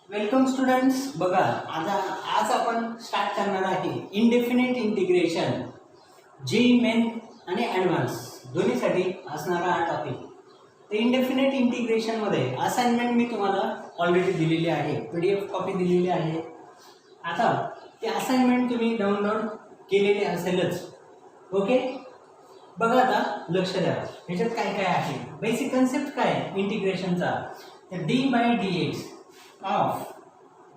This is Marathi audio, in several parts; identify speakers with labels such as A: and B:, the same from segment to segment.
A: Welcome students. बघा आज आपण स्टार्ट करणार आहे इनडेफिनेट इंटिग्रेशन. जी मेन आणि ॲडव्हान्स दोन्हीसाठी असणारा हा टॉपिक. तर इनडेफिनेट इंटिग्रेशनमध्ये असाइनमेंट मी तुम्हाला ऑलरेडी दिलेली आहे, PDF कॉपी दिलेली आहे. आता ते असाइनमेंट तुम्ही डाउनलोड केलेले असेलच. ओके, बघा आता लक्ष द्या, ह्याच्यात काय काय आहे. बेसिक कन्सेप्ट काय आहे इंटिग्रेशनचा, तर d/dx ऑफ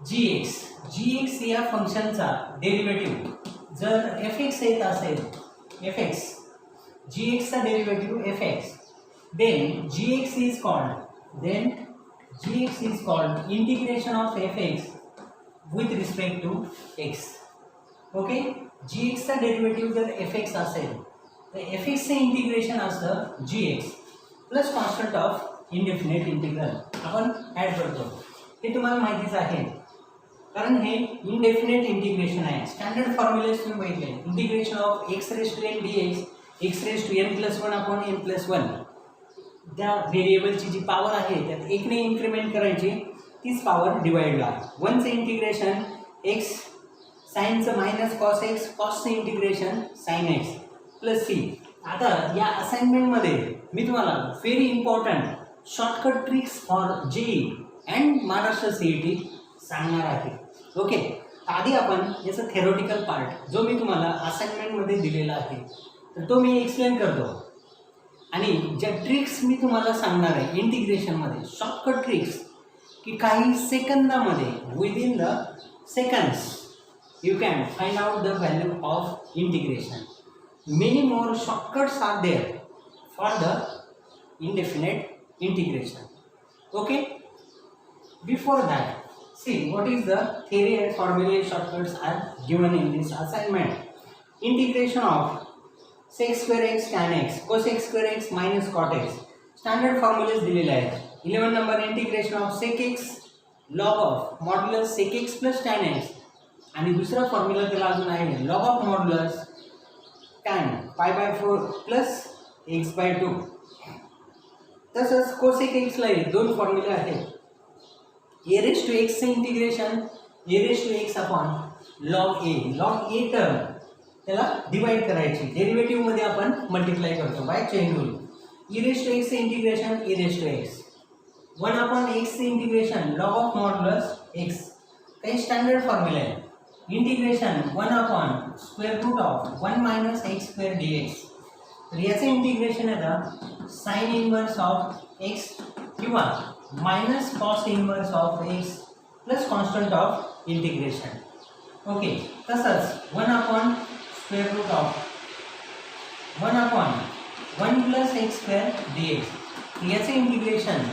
A: gx या फंक्शनचा डेरिव्हेटिव्ह जर fx येत असेल, fx gxचा derivative fx, then gx is called integration of fx with respect to x. Okay, gx चा डेरिव्हेटिव्ह जर fx असेल तर fx चे इंटिग्रेशन असतं gx plus constant of indefinite integral आपण ॲड करतो. हे तुम्हाला माहितीच आहे, कारण हे इनडेफिनेट इंटिग्रेशन आहे. स्टँडर्ड फॉर्म्युलेज तुम्ही बघितले, integration of x raise to n dx, x raise to n+1 upon n+1. त्या व्हेरिएबलची जी पॉवर आहे त्यात 1 ने इन्क्रीमेंट करायची, तीच पॉवर डिवाइडला. 1 चे इंटिग्रेशन x साइनचं मायनस कॉस x, कॉसचं integration sine x plus c. आता या असाइनमेंटमध्ये मी तुम्हाला very important shortcut tricks for JEE and Maharashtra CET सांगणार आहे. ओके, आधी आपण याचा थेरोटिकल पार्ट जो मी तुम्हाला असाइनमेंटमध्ये दिलेला आहे तर तो मी एक्सप्लेन करतो, आणि ज्या ट्रिक्स मी तुम्हाला सांगणार आहे इंटिग्रेशनमध्ये, शॉर्टकट ट्रिक्स, की काही सेकंदामध्ये within the seconds you can find out the value of integration. Many more shortcuts are there for the indefinite integration. Okay, before that, see what is the theory and formula shortcuts are given in this assignment. Integration of sec square x tan x cosec square x minus cot x, standard formulas दिलेले आहेत. 11 number integration of sec x log of modulus sec x plus tan x, आणि दुसरा फॉर्म्युला त्याला अजून आहे log of modulus tan pi/4 plus x/2. तसंच कोसेक एक्सला दोन फॉर्म्युले आहेत. ए रेज टू एक्सचं integration a raise to x upon log a term त्याला डिवाइड करायची, डेरिव्हेटिव्हमध्ये आपण मल्टिप्लाय करतो by chain rule. E raise to एक्सचं integration a raise to x, 1 upon एक्सचं integration log of modulus x. काही स्टँडर्ड फॉर्म्युला आहे. Integration 1 upon square root of 1 minus x square dx. तर याचं इंटिग्रेशन येतं साइन इनवर्स ऑफ एक्स किंवा minus cos inverse of x plus constant of integration. Okay, तसंच 1 upon square root of 1 upon 1 plus x square dx. याचं इंटिग्रेशन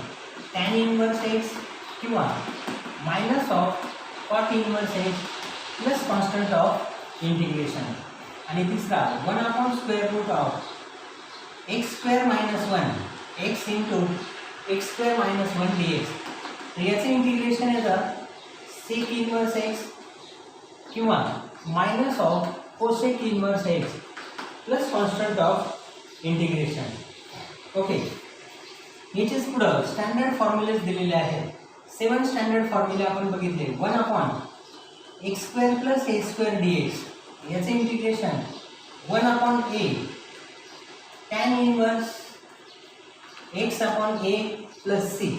A: टॅन इनवर्स एक्स किंवा minus of cot inverse x plus constant of integration. आणि तिसरा 1 upon square root of x square minus 1 x into x square minus 1 dx. तर याचं इंटिग्रेशन येतं सेक इनवर्स एक्स किंवा minus of cosec inverse x plus constant of integration. Okay, याचेच पुढं स्टँडर्ड फॉर्म्युलेज दिलेले आहेत. 7 स्टँडर्ड फॉर्म्युले आपण बघितले. 1 upon x square plus a square dx, याचं integration 1 upon A tan inverse x upon a plus c.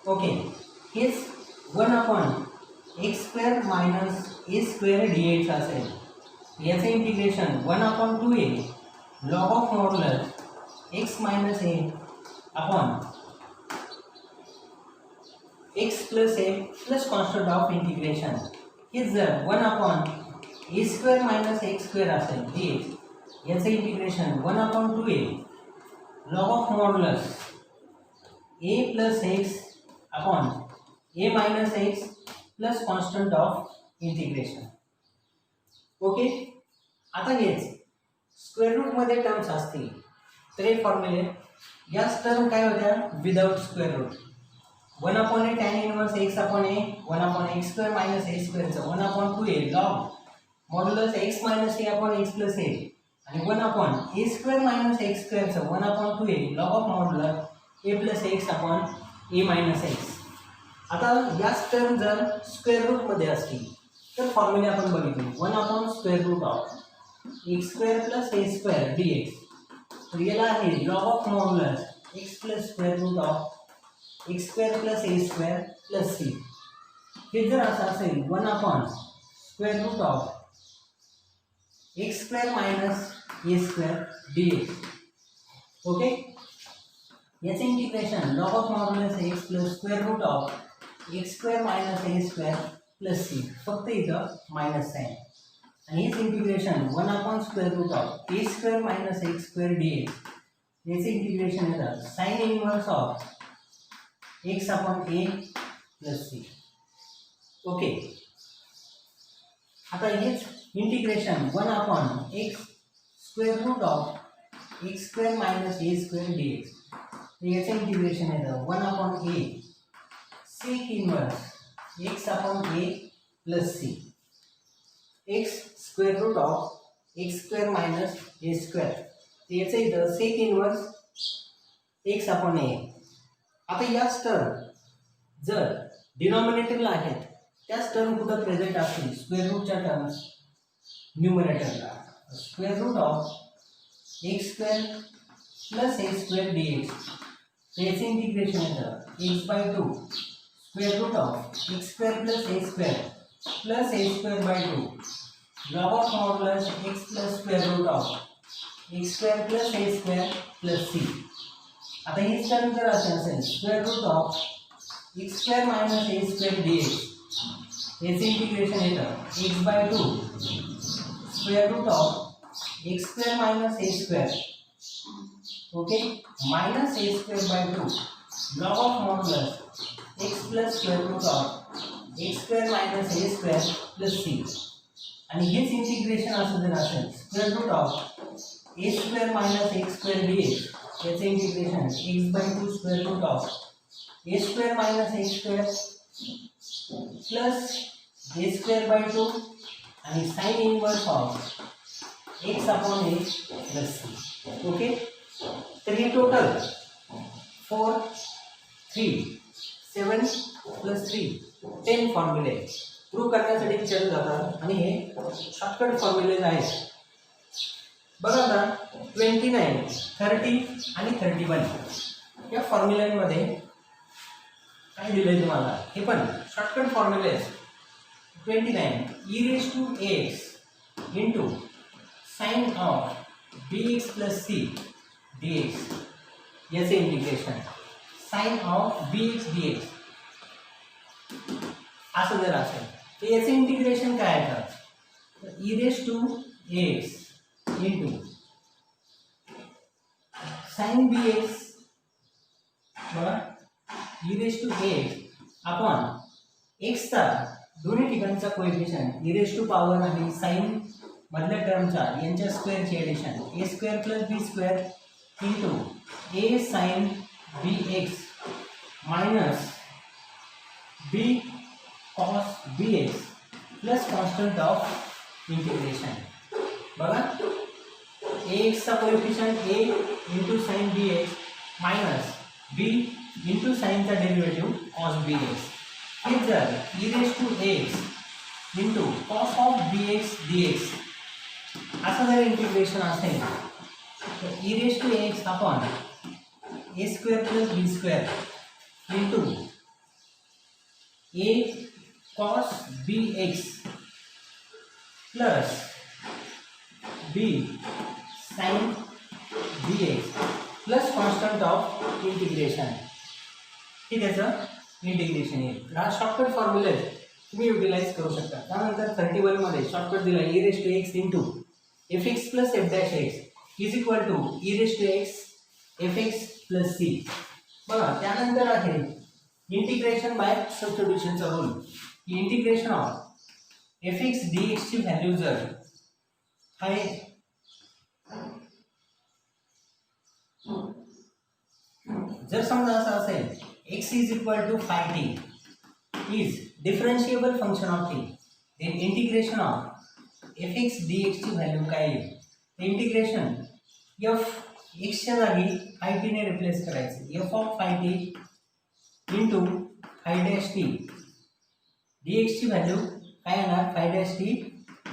A: Okay, हेच 1 upon x square minus a square dx असेल. याचं integration 1 upon 2a log of modulus x minus a upon x plus a plus constant of integration. हेच जर 1 upon a square minus x square असेल dx, याचं integration 1 upon 2a log of modulus a plus x upon a minus x plus constant of integration. Okay, आता हेच स्क्वेअर रूटमध्ये टर्म्स असतील तर हे फॉर्म्युले, याच टर्म काय होत्या without square root. 1 upon a tan inverse x upon a, 1 upon x square minus a स्क्वेअरचं 1 upon 2a log modulus x minus a upon x plus a, आणि 1 upon a square minus x स्क्वेअरचं 1 upon 2a log of modulus a plus x upon a minus x. आता याच टर्म जर स्क्वेअर रूट मध्ये असतील तर फॉर्म्युले आपण बघितले 1/√ऑफ x square plus a square d x. तर याला आहे log of modulus x plus square root of x square plus a square plus c. हे जर असं असेल 1/√ऑफ x square minus a square d x. Okay, याचे integration log of modulus x plus square root of x square minus a square plus c. फक्त इथं मायनस साईन. आणि हेच इंटिग्रेशन 1/√ऑफ a square minus x square d x. याचे इंटिग्रेशन येतं sine inverse of x upon a plus c. Okay, आता हेच integration 1/x square root of x square minus a square d x. याचं इंटिग्रेशन येतं 1/a sec inverse x upon a plus c. X square root of x square minus a square. याचं इथं sec inverse x upon a. आता याच टर्म जर डिनॉमिनेटरला आहेत त्याच टर्म कुठं प्रेझेंट असतील स्क्वेअर रूटच्या टर्म्स न्यूमरेटरला. Square root of x square plus a square d x. याचे इंटिग्रेशन येतं x/2 square root of x square plus a square by 2 log of modulus x plus square root of x square plus a square plus c. आता ही टर्म जर असेल square root of x square minus a square d x. याचे इंटिग्रेशन येतं x/2 square root of x square minus a square okay minus a square by 2 log of modulus x plus square root of x square minus a square plus c. आणि हेच इंटिग्रेशन असं जर असेल square root of a square minus x square d x. याचे integration x/2 square root of a square minus x square plus a square by 2 आणि sine inverse of x upon a plus c. Okay, तर हे टोटल 4 3 7 प्लस 3 10 फॉर्म्युले प्रूव्ह करण्यासाठी विचारले जातात. आणि हे शॉर्टकट फॉर्म्युलेज आहेत. बघा आता 29 30 आणि 31 या फॉर्म्युल्यांमध्ये काय दिलंय तुम्हाला हे पण शॉर्टकट फॉर्म्युले आहेत. 29 e⁻x into sine of bx plus c dx. याचे integration sine of bx dx असं जर असेल तर याचे इंटिग्रेशन काय आहे e⁻x इंटू साइन bx बघा e⁻x अपॉन एक्सचा दोन्ही ठिकाणचा कोएफिशियंट e⁻ आणि साइन मधल्या टर्मचा यांच्या स्क्वेअरची addition a square plus b square into a sine bx minus b cos bx plus constant of integration. बघा एक्सचा coefficient a into sine bx minus b into साइनचा डेरिव्हेटिव्ह कॉस bx. हे जर e⁻x into cos of bx dx असं जर इंटिग्रेशन असेल तर e⁻x upon a square plus b square into a cos bx plus b sine bx plus constant of integration. हे त्याचं इंटिग्रेशन येईल. हा शॉर्टकट फॉर्म्युला तुम्ही युटिलाइज करू शकता. त्यानंतर 31 मध्ये शॉर्टकट दिला e⁻x into fx plus f'(x) is equal to e⁻x fx plus c. बघा त्यानंतर आहे इंटिग्रेशन बाय सबस्टिट्यूशनचा rule. Integration of fx dx ची व्हॅल्यू जर आहे जर समजा असं असेल x is equal to 5t is differentiable function of t, then integration of fx dx ची व्हॅल्यू काय येईल? इंटिग्रेशन f x च्या जागी 5t ने रिप्लेस करायचं. f of 5t into five dash T dx ची व्हॅल्यू काय येणार फाय डॅश टी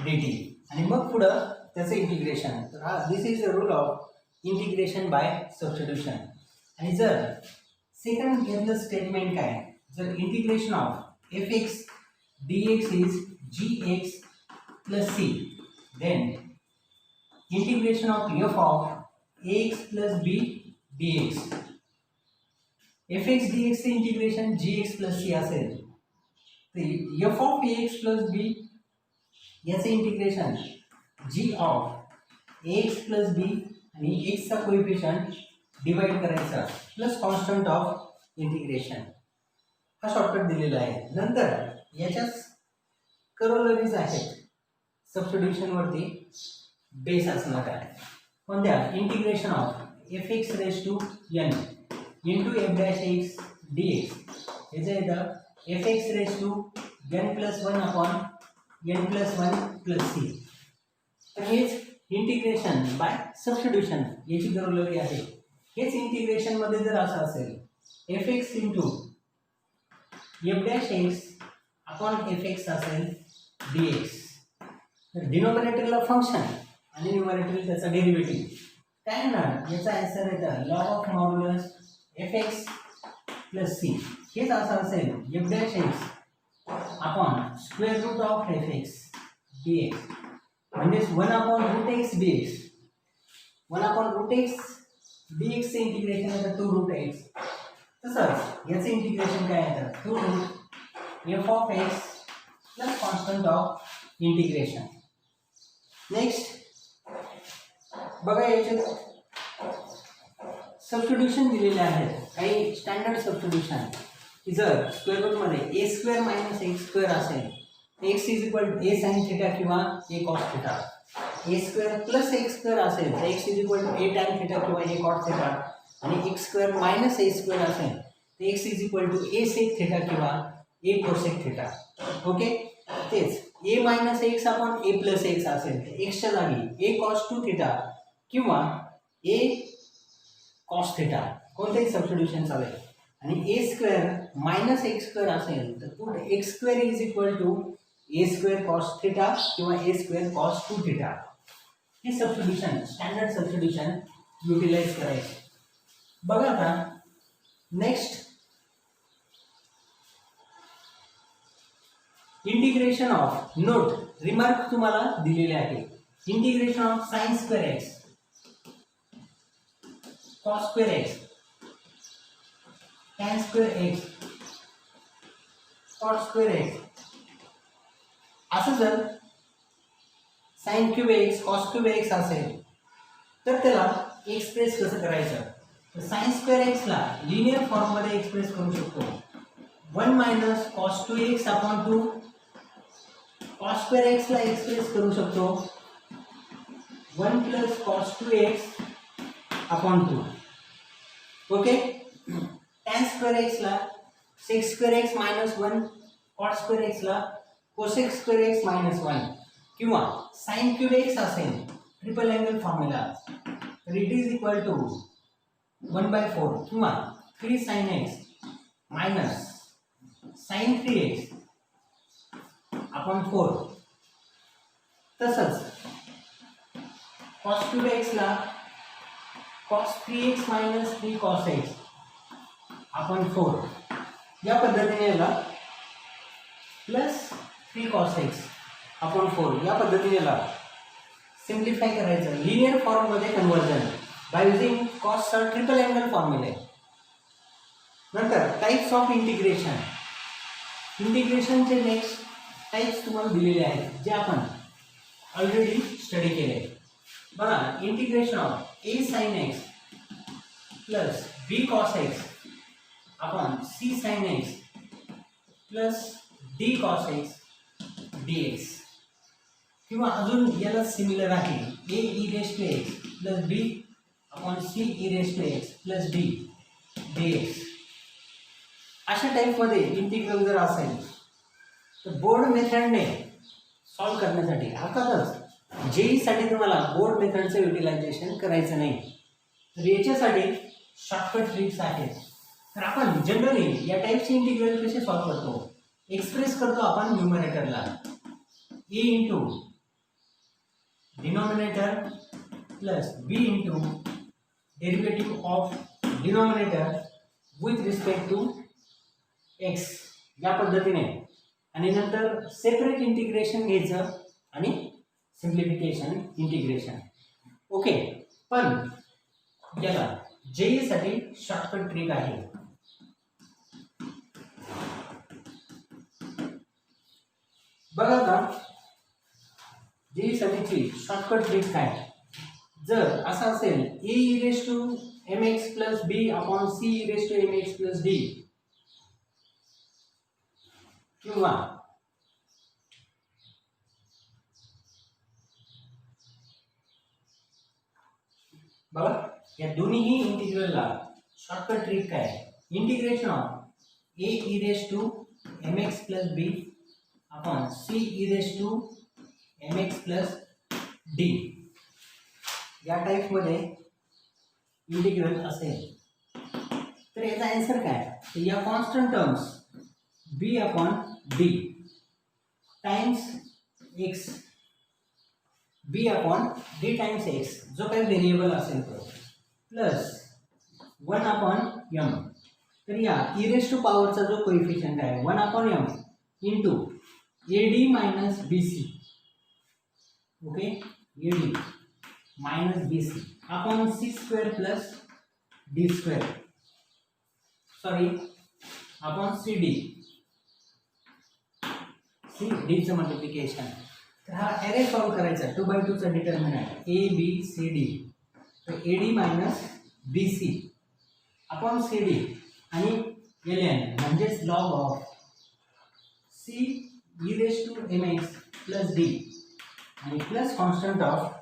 A: dt आणि मग पुढं त्याचं इंटिग्रेशन. तर हा this is the rule of integration by substitution. आणि जर सेकंड घेतलं स्टेटमेंट काय, जर integration of f x dx is gx plus c, then integration of f of ax plus b dx. fx dx चे इंटिग्रेशन gx plus c असेल तर f of ax plus b याचे integration g of ax plus b आणि x चा कोएफिशिएंट डिवाइड करायचा प्लस कॉन्स्टंट ऑफ इंटिग्रेशन. हा शॉर्टकट दिलेला आहे. नंतर याच्याच करोलरीज आहेत सबस्टिट्यूशन वरती बेस असणार आहे. कोणत्या integration of f x raise to n into f dash x d x याचं येतं f x raise to n plus one upon n plus one plus c. तर हेच इंटिग्रेशन बाय सबस्टिट्यूशन याची करोलरी आहे. हेच इंटिग्रेशनमध्ये जर असं असेल f x into f dash x upon f x असेल डी एक्स, तर डिनोमिनेटरला फंक्शन आणि न्यूमरेटरला त्याचा डेरिव्हेटिव्ह काय येणार याचा आन्सर येतं log of modulus f x plus c. हेच असं असेल f dash x upon square root of f x d x म्हणजेच one upon root x d x. One upon root x d एक्सचे इंटिग्रेशन येतं टू रूट एक्स. तसंच याचं इंटिग्रेशन काय येतं two root f of x plus constant of integration. Next बघा याच्यात सबस्टिट्यूशन दिलेले आहेत काही स्टँडर्ड सबस्टिट्यूशन की जर स्क्वेअर रूटमध्ये a square minus x square असेल x is equal to a sine theta किंवा a cos theta. A square plus x square असेल तर x is equal to a tan theta किंवा ए कॉट थिटा. आणि x square minus a square असेल तर x is equal to a sec theta किंवा ए कोसेक थिटा. ओके, तेच a minus x upon a plus x असेल तर एक्सच्या जागी ए कॉस टू थिटा किंवा ए कॉस थिटा कोणतेही सबस्टिट्यूशन चालेल. आणि a square minus x square असेल तर पुढे x square is equal to a square cos theta किंवा a square cos two theta. हे सबस्टिट्यूशन स्टँडर्ड सबस्टिट्यूशन युटिलाइज करायचे. बघा आता next integration of note remark तुम्हाला दिलेले आहे. Integration of sine square x cos square x tan square x cot square x असं जर sign cube x cos cube x असेल तर त्याला एक्सप्रेस कसं करायचं. तर साइन स्क्वेअर एक्सला लिनियर फॉर्ममध्ये एक्सप्रेस करू शकतो. 1 minus cos two x upon two cos square एक्सला एक्सप्रेस करू शकतो 1 plus cos two x upon two. Okay, tan square एक्सला sec square x minus 1 cot square एक्सला कोसेक स्क्वेअर एक्स मायनस 1 किंवा साइन क्यूब एक्स असेल ट्रिपल अँगल फॉर्म्युला तर इट इज इक्वल टू 1/4 किंवा 3 sine x minus sine 3x upon 4. तसंच कॉस क्यूब एक्सला cos 3x minus 3 cos x upon 4 या पद्धतीने याला प्लस 3 कॉस एक्स अपॉन 4 या पद्धतीने याला सिम्प्लिफाय करायचं लिनियर फॉर्ममध्ये कन्वर्जन बाय युजिंग कॉसचा ट्रिपल अँगल फॉर्म्युले. नंतर टाइप्स ऑफ इंटिग्रेशन. इंटिग्रेशनचे नेक्स्ट टाइप्स तुम्हाला दिलेले आहेत जे आपण ऑलरेडी स्टडी केले. बघा integration of a sine x plus b cos x upon c sine x plus d cos x d x किंवा अजून याला सिमिलर आहे a e raise to x plus b upon c e raise to x plus d d x. अशा टाईपमध्ये इंटिग्रल जर असेल तर बोर्ड मेथडने सॉल्व करण्यासाठी अर्थातच जेईसाठी तुम्हाला बोर्ड मेथडचं युटिलायझेशन करायचं नाही तर याच्यासाठी शॉर्टकट ट्रिक्स आहेत. तर आपण जनरली या टाईपचे इंटिग्रल कसे सॉल्व्ह करतो, एक्सप्रेस करतो आपण न्यूमरेटरला a into denominator plus b into derivative of denominator with respect to x या पद्धतीने, आणि नंतर सेपरेट इंटिग्रेशन घ्यायचं आणि सिम्प्लिफिकेशन इंटिग्रेशन. ओके, पण याला JEE साठी शॉर्टकट ट्रिक आहे. बघा का JEE साठीची शॉर्टकट ट्रिक काय. जर असं असेल a e raised to mx plus b upon c e raised to mx plus d, किंवा बघा या दोन्हीही इंटिग्रलला शॉर्टकट ट्रिक काय, integration of a e raised to mx plus b upon c e raised to mx plus d या टाइप मध्ये इंटिग्रल असेल तर याचा आन्सर काय, तर या constant terms b upon d times x, b upon d times x जो काही व्हेरिएबल असेल तो, प्लस 1 अपॉन m. तर या e रेज टू पॉवरचा जो कोएफिशिएंट आहे 1 upon m into ad minus bc. Okay, ad minus bc upon c square plus d square, sorry upon cd, cd चं मल्टिप्लिकेशन. तर हा एरे सॉल्व करायचा 2/2 चा determinant a b c d, तर ad minus bc upon cd आणि ln म्हणजेच log of c e raise to mx plus d आणि plus constant of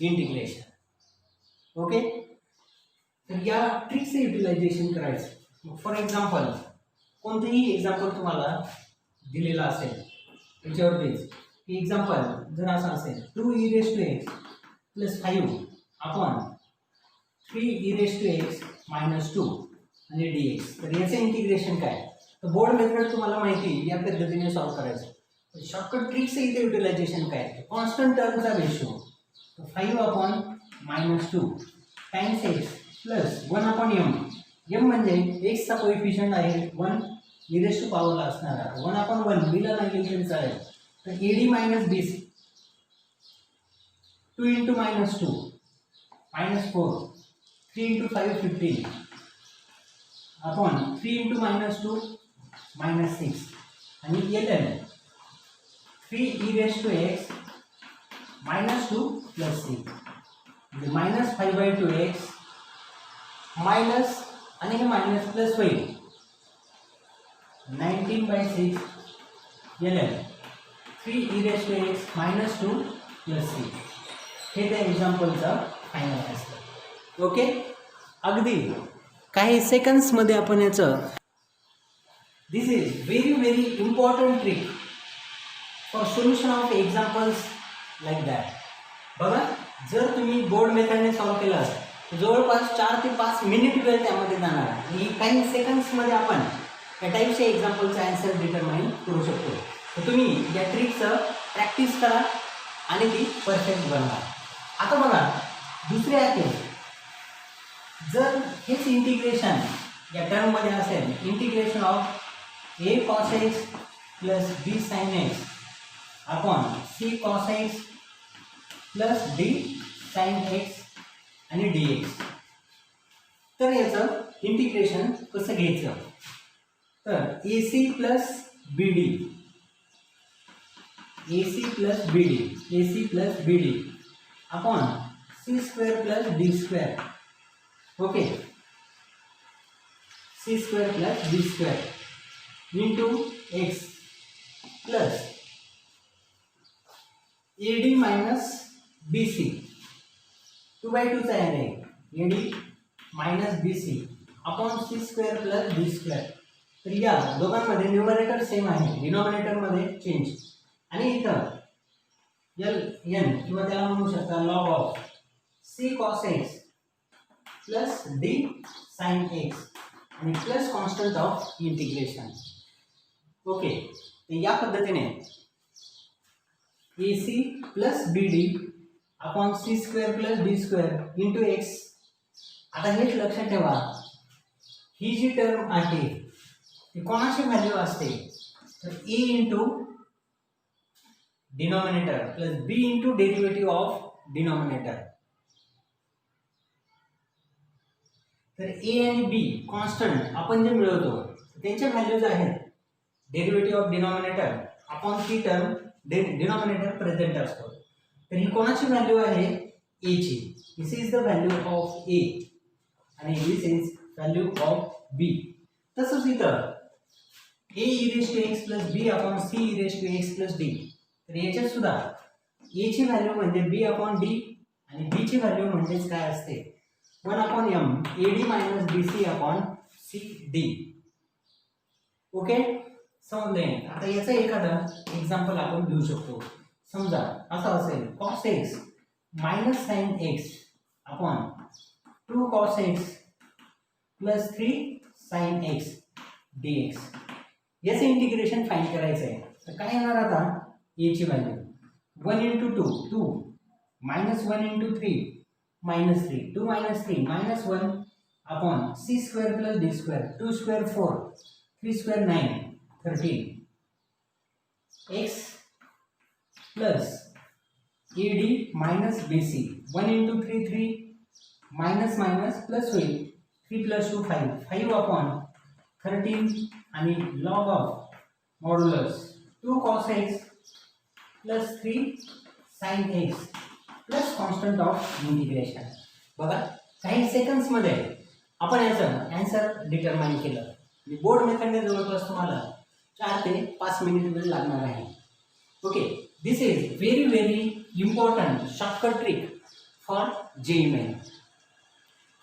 A: integration. Okay, तर या ट्रिकचे युटिलायझेशन करायचं. फॉर एक्झाम्पल कोणतेही एक्झाम्पल तुम्हाला दिलेला असेल त्याच्यावरतीच की एक्झाम्पल जर असं असेल 2 e raise to x plus 5 upon 3 e raise to x minus 2 आणि dx, तर याचं इंटिग्रेशन काय, तर बोर्ड मेथड तुम्हाला माहिती या पद्धतीने सॉल्व करायचं. शॉर्टकट ट्रिकचं इथे युटिलायझेशन काय, कॉन्स्टंट टर्मचा ratio 5 upon minus 2 times x plus 1 upon m म्हणजे x चा कोएफिशिएंट आहे 1 e रेज टू पॉवरला असणारा 1 अपॉन 1 b ला नाही लिहिलं तरी चालेल. तर ad minus bc 2 into minus 2 minus 4 3 into 5 15 upon 3 into minus 2 minus 6 आणि ln 3 e raise to x minus 2 plus 6 म्हणजे मायनस 5/2x मायनस आणि हे मायनस प्लस होईल 19/6 ln 3 e raise to x minus 2 plus 6. हे त्या एक्झाम्पलचा फायनल असतं. ओके, अगदी काही सेकंड्समध्ये आपण याचं, this is very important trick for solution of examples like that. बघा जर तुम्ही बोर्ड मेथडने सॉल्व केलं तर जवळपास 4 ते 5 मिनिट वेळ त्यामध्ये जाणार आणि काही सेकंड्समध्ये आपण या टाईपच्या एक्झाम्पलचा आन्सर डिटरमाइन करू शकतो. तर तुम्ही या ट्रिकचं प्रॅक्टिस करा आणि ती परफेक्ट बनवा. आता बघा दुसरे आहे, जर हेच इंटिग्रेशन या टर्ममध्ये असेल integration of a cos x plus b sin x upon c cos x plus d sin x आणि dx, तर याचं इंटिग्रेशन कसं घ्यायचं, तर ac plus bd upon c square plus d square. Okay, c square plus d square into x plus ad minus bc 2/2 चा आहे ad minus bc upon c square plus d square. तर या दोघांमध्ये न्यूमरेटर सेम आहे, डिनॉमिनेटर मध्ये चेंज, आणि इथं n किंवा त्याला म्हणू शकता log of c cos x plus d sin x आणि plus constant of integration. Okay, तर या पद्धतीने AC plus BD upon C² plus D² into x. आता हेच लक्षात ठेवा, ही जी टर्म आहे ती कोणाची व्हॅल्यू असते, तर A into denominator plus B into derivative of denominator. तर A आणि B कॉन्स्टंट आपण जे मिळवतो त्यांच्या व्हॅल्यूज आहेत डेरिव्हेटिव्ह ऑफ डिनॉमिनेटर अपॉन ती टर्म डिनॉमिनेटर प्रेझेंट असतो. तर ही कोणाची व्हॅल्यू आहे, A ची. This is the value of A आणि this is value of B. तसंच इथं A e⁻x plus B upon C e⁻x plus D. तर याच्यात सुद्धा A ची व्हॅल्यू म्हणजे B अपॉन D आणि B ची व्हॅल्यू म्हणजेच काय असते, 1 upon m AD minus BC upon CD. Okay, समजले. आता याचं एखादं एक्झाम्पल आपण घेऊ शकतो. समजा असं असेल, cos x minus sin x upon 2 cos x plus 3 sin x dx. याचं इंटिग्रेशन फाइंड करायचं आहे. तर काय येणार आता, a ची value 1 into 2 minus 1 into 3 minus 3 2 minus 3 minus 1 upon C² plus D². 2 square 4 3 square 9 13 x plus AD minus BC 1 into 3 3 minus minus plus होईल 3 प्लस 2 5 5 अपॉन 13 आणि log of modulus 2 cos x plus 3 sin x plus constant of integration. बघा, काही सेकंड्समध्ये आपण याचं आन्सर डिटरमाइन केलं. बोर्ड मेथडने जवळपास तुम्हाला 4 ते 5 मिनिट वेळ लागणार आहे. Okay, this is very very important shortcut trick for JEE main.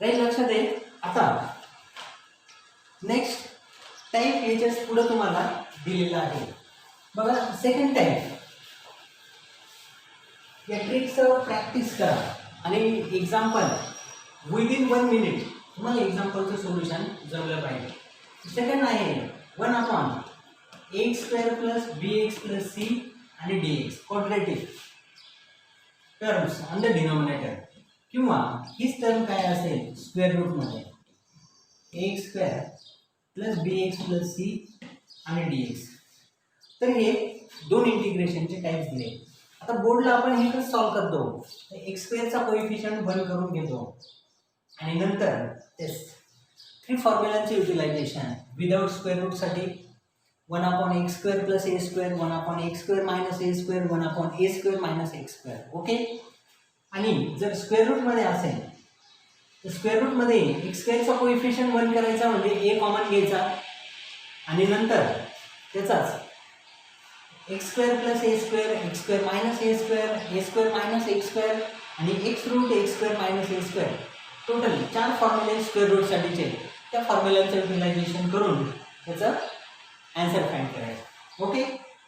A: Right, लक्षात आहे. आता नेक्स्ट टाईप याच्याच पुढे तुम्हाला दिलेला आहे. बघा, सेकंड टाईप. या ट्रिकचं प्रॅक्टिस करा आणि एक्झाम्पल विदिन 1 मिनिट तुम्हाला एक्झाम्पलचं सोल्युशन जमलं पाहिजे. सेकंड आहे 1 upon a² plus bx plus c आणि dx quadratic terms on the denominator. किंवा हीच टर्म काय असेल स्क्वेअर रूटमध्ये a² plus bx plus c आणि dx. तर हे दोन इंटिग्रेशनचे टाइप्स दिले. आता बोर्डला आपण हे कसं सॉल्व करतो, x² चा कोएफिशियंट 1 करून घेतो आणि नंतर ते 3 फॉर्म्युलांचे युटिलायझेशन विदाउट स्क्वेअर रूटसाठी 1 upon x² plus a², 1 upon x² minus a², 1 upon a² minus x². Okay, आणि जर स्क्वेअर रूटमध्ये असेल तर स्क्वेअर रूटमध्ये x² चा कोएफिशियंट 1 करायचा म्हणजे a कॉमन घ्यायचा आणि नंतर त्याचाच x² plus a² x² minus a² minus x² आणि x root x² minus a². Total 4 फॉर्म्युले स्क्वेअर रूटसाठीचे. त्या फॉर्म्युलांचं युटिलायझेशन करून त्याचं आन्सर फाइंड करायचं. ओके,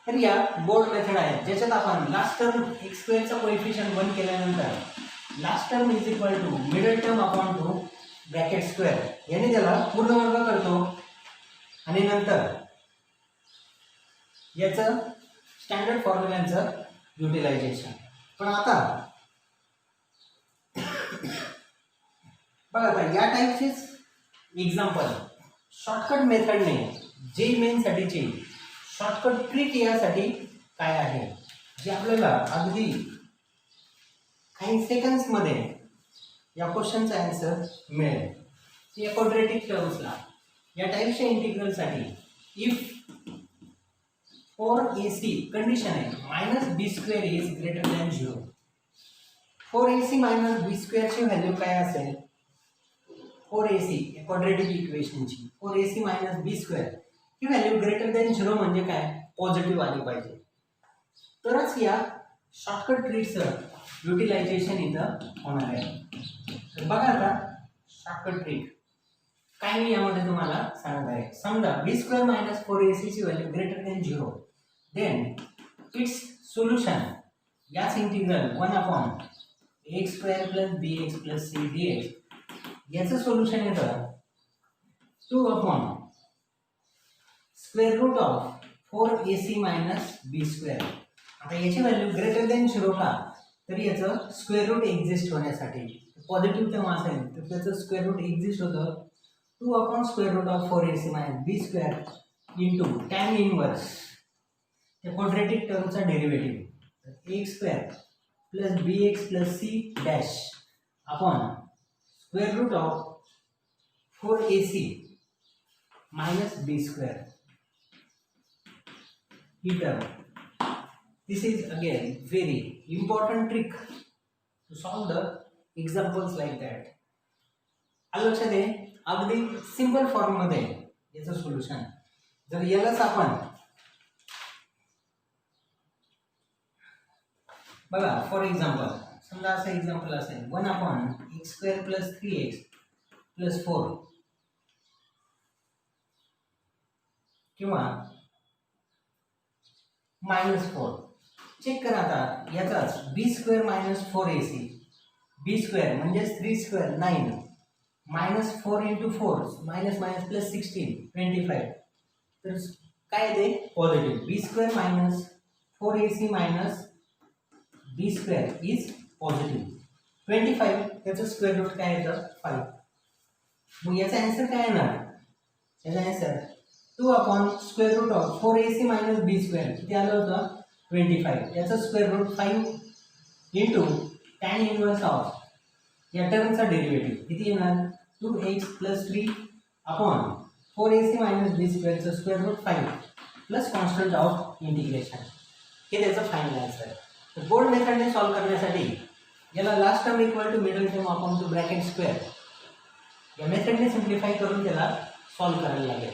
A: तर या बोर्ड मेथड आहेत ज्याच्यात आपण लास्ट टर्म x² चा कोएफिशियंट 1 केल्यानंतर last term is equal to middle term upon 2 bracket square याने त्याला पूर्ण वर्ग करतो आणि नंतर याचं स्टँडर्ड फॉर्म्युलांचं युटिलायझेशन. पण आता बघा, आता या टाईपचेच एक्झाम्पल शॉर्टकट मेथडने JEE मेनसाठीची शॉर्टकट ट्रिक यासाठी काय आहे जे आपल्याला अगदी काही सेकंड्समध्ये या क्वेश्चनचा आन्सर मिळेल. या क्वाड्रेटिक टर्म्सला या टाईपच्या इंटिग्रलसाठी इफ फॉर AC कंडिशन आहे minus b² is greater than 0. Four AC minus b² ची व्हॅल्यू काय असेल, फॉर AC क्वाड्रेटिक इक्वेशनची फॉर AC मायनस b² ही व्हॅल्यू ग्रेटर दॅन 0 म्हणजे काय, पॉझिटिव्ह आली पाहिजे. तरच या शॉर्टकट ट्रिकचं युटिलायझेशन इथं होणार आहे. तर बघा आता शॉर्टकट ट्रिक काय मी यामध्ये तुम्हाला सांगत आहे. समजा b² मायनस 4AC ची value greater than 0, then its solution याच integral 1 upon x² plus bx plus c dx याचं सोल्युशन येतं 2 upon square root of 4ac minus b square. आता याची व्हॅल्यू ग्रेटर दॅन 0 का, तर याचं स्क्वेअर रूट एक्झिस्ट होण्यासाठी पॉझिटिव्ह टर्म असेल तर त्याचं स्क्वेअर रूट एक्झिस्ट होतं 2 upon square root of 4ac minus b square into tan inverse त्या क्वाड्रेटिक टर्मचा derivative a square plus b x plus c dash upon square root of 4ac minus b square. He term. This is again very important trick to solve the examples like that. आलं लक्षात आहे, अगदी सिंपल फॉर्म मध्ये याचं सोल्युशन. जर यालाच आपण बघा फॉर एक्झाम्पल समजा असं एक्झाम्पल असेल 1 upon x square plus 3x plus 4 किंवा -4. चेक करा आता याचाच b square minus 4ac b square म्हणजेच 3 square 9 minus 4 into 4 minus minus plus 16 25. तर काय ते positive b square minus 4ac minus b square is positive 25. त्याचं स्क्वेअर रूट काय येतं 5. मग याचा आन्सर काय येणार, याचा answer 2 upon square root of 4ac minus b square किती आलं होतं 25. याचं square root 5 into tan inverse of या टर्मचा डेरिव्हेटिव्ह किती येणार 2x plus 3 upon 4ac minus b स्क्वेअरचं square root 5 plus constant of integration. हे त्याचं फायनल आन्सर. तर बोर्ड मेथडने सॉल्व्ह करण्यासाठी याला last term equal to middle term upon two bracket square या मेथडने सिम्प्लिफाय करून त्याला सॉल्व्ह करायला लागेल.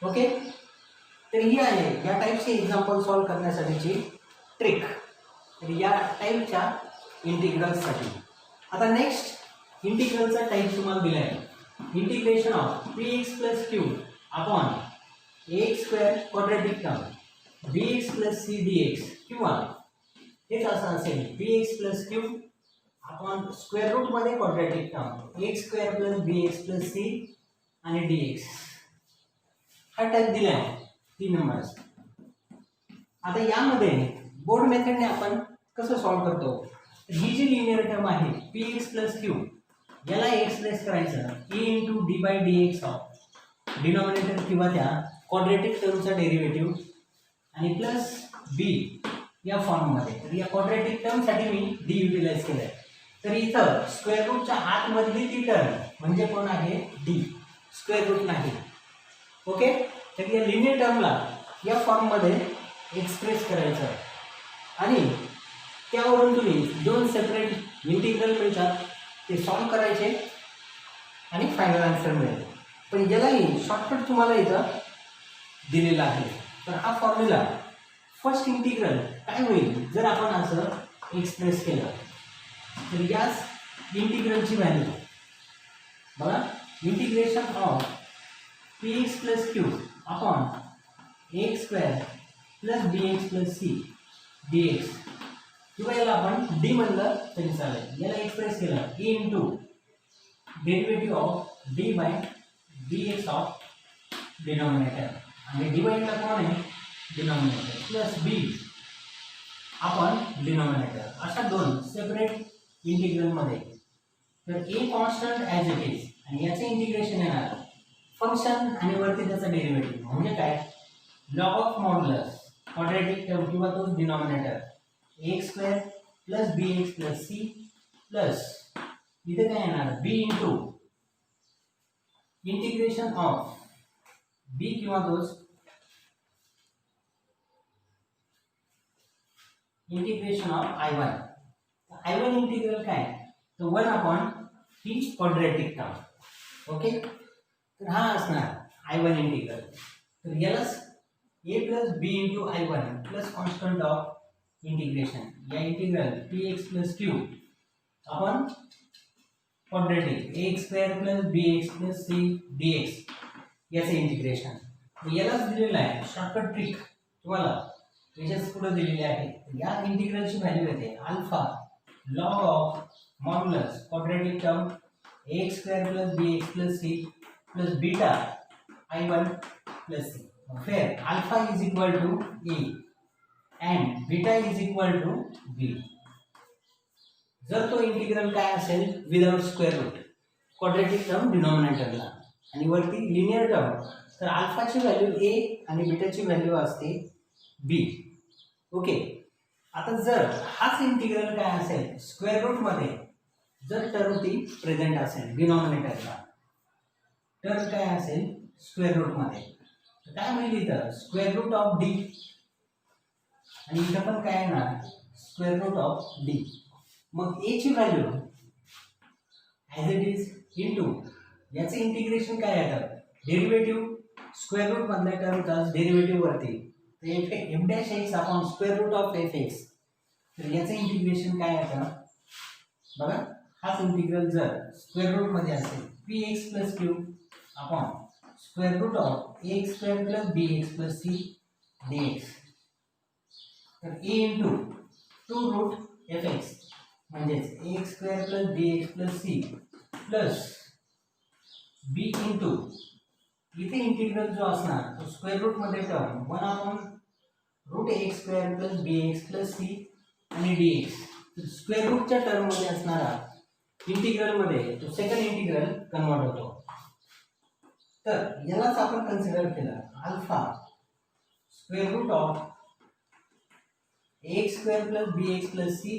A: ओके, तर ही आहे या टाईपचे एक्झाम्पल सॉल्व्ह करण्यासाठीची ट्रिक, तर या टाईपच्या इंटिग्रल्ससाठी. आता नेक्स्ट इंटिग्रलचा टाईप तुम्हाला दिला आहे integration of 3x plus q upon x square quadratic term bx plus c dx किंवा हेच असं असेल bx plus q upon square रूटमध्ये quadratic term x square plus bx plus c आणि dx. हा टाईप दिला आहे 3 नंबर्स. आता यामध्ये बोर्ड मेथडने आपण कसं सॉल्व्ह करतो, ही जी लिनियर टर्म आहे px प्लस क्यू याला एक्सप्रेस करायचं a into d by d x of denominator किंवा त्या क्वाड्रेटिक टर्मचा डेरिव्हेटिव्ह आणि प्लस b या फॉर्ममध्ये. तर या क्वाड्रेटिक टर्मसाठी मी d युटिलाइज केलं आहे. तर इथं स्क्वेअर रूटच्या आतमधली ती टर्म म्हणजे कोण आहे d, स्क्वेअर रूट नाही. ओके, तर या लिनियर टर्मला या फॉर्ममध्ये एक्सप्रेस करायचं आणि त्यावरून तुम्ही 2 सेपरेट इंटिग्रल मिळतात ते सॉल्व्ह करायचे आणि फायनल आन्सर मिळेल. पण यालाही शॉर्टकट तुम्हाला इथं दिलेला आहे. तर हा फॉर्म्युला फर्स्ट इंटिग्रल काय होईल जर आपण असं एक्सप्रेस केलं, तर याच इंटिग्रलची व्हॅल्यू बघा integration of px plus q upon x square plus bx plus c dx किंवा याला आपण d म्हणलं तरी चालेल. याला एक्सप्रेस केलं a into derivative of d by dx of denominator आणि डिवाइडला कोण आहे denominator plus b upon denominator अशा 2 सेपरेट इंटिग्रलमध्ये. तर a constant as it is आणि याचं इंटिग्रेशन येणार फंक्शन आणि वरती त्याचा डेरिव्हेटिव्ह म्हणजे काय log of modulus quadratic term किंवा तोच denominator x square plus b x plus c plus इथे काय येणार b into integration of b किंवा तोच integration of I1. I1 integral काय तर 1 अपॉन ही क्वाड्रेटिक टर्म. ओके, तर हा असणार I1 इंटिग्रल. तर यालाच a plus b into I1 plus constant of integration या integral px plus q upon quadratic x square plus bx plus c dx याचे इंटिग्रेशन. यालाच दिलेलं आहे शॉर्टकट ट्रिक तुम्हाला याच्याच पुढे दिलेली आहे. या इंटिग्रलची व्हॅल्यू येते alpha log of modulus quadratic term x square plus bx plus c plus beta I1 plus C. Where alpha is equal to A and beta is equal to B. जर तो इंटिग्रल काय असेल without square root, quadratic term डिनॉमिनेटरला आणि वरती लिनियर टर्म, तर अल्फाची व्हॅल्यू A आणि बीटाची व्हॅल्यू असते B. ओके. आता जर हाच इंटिग्रल काय असेल स्क्वेअर रूट मध्ये, जर टर्म ती प्रेझेंट असेल डिनॉमिनेटरला, टर्म काय असेल स्क्वेअर रूट मध्ये, काय होईल इथं स्क्वेअर रूट ऑफ डी आणि इथं पण काय येणार स्क्वेअर रूट ऑफ डी. मग ए ची value as it is into याचे इंटिग्रेशन काय येतं डेरिव्हेटिव्ह, स्क्वेअर रूट मधल्या टर्मचा डेरिव्हेटिव्ह वरती, तर f dash x upon square root of f x, तर याचं इंटिग्रेशन काय येतं बघा. हाच इंटिग्रल जर स्क्वेअर रूट मध्ये असेल p x plus q upon square root of a x square plus b x plus c d x, तर a into two root f x म्हणजेच a x square plus b x plus c plus b into इथे इंटिग्रल जो असणार तो स्क्वेअर रूट मध्ये term 1 upon root a x square plus b x plus c आणि डी एक्स, स्क्वेअर रूटच्या टर्म मध्ये असणारा इंटिग्रल मध्ये तो सेकंड इंटिग्रल कन्वर्ट होतो. तर यालाच आपण कन्सिडर केलं alpha square root of x square plus b x plus c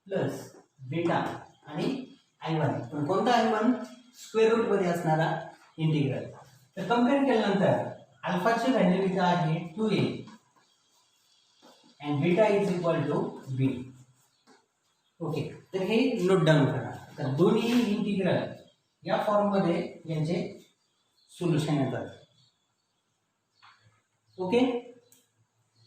A: plus beta आणि I1, पण कोणता I1 स्क्वेअर रूट मध्ये असणारा इंटिग्रल. तर कंपेअर केल्यानंतर अल्फाची व्हॅल्यू इथं आहे 2a and beta is equal to b. Okay, तर हे नोट डाऊन करा. तर दोन्ही इंटिग्रल या फॉर्म मध्ये यांचे सोल्युशन येतात. ओके.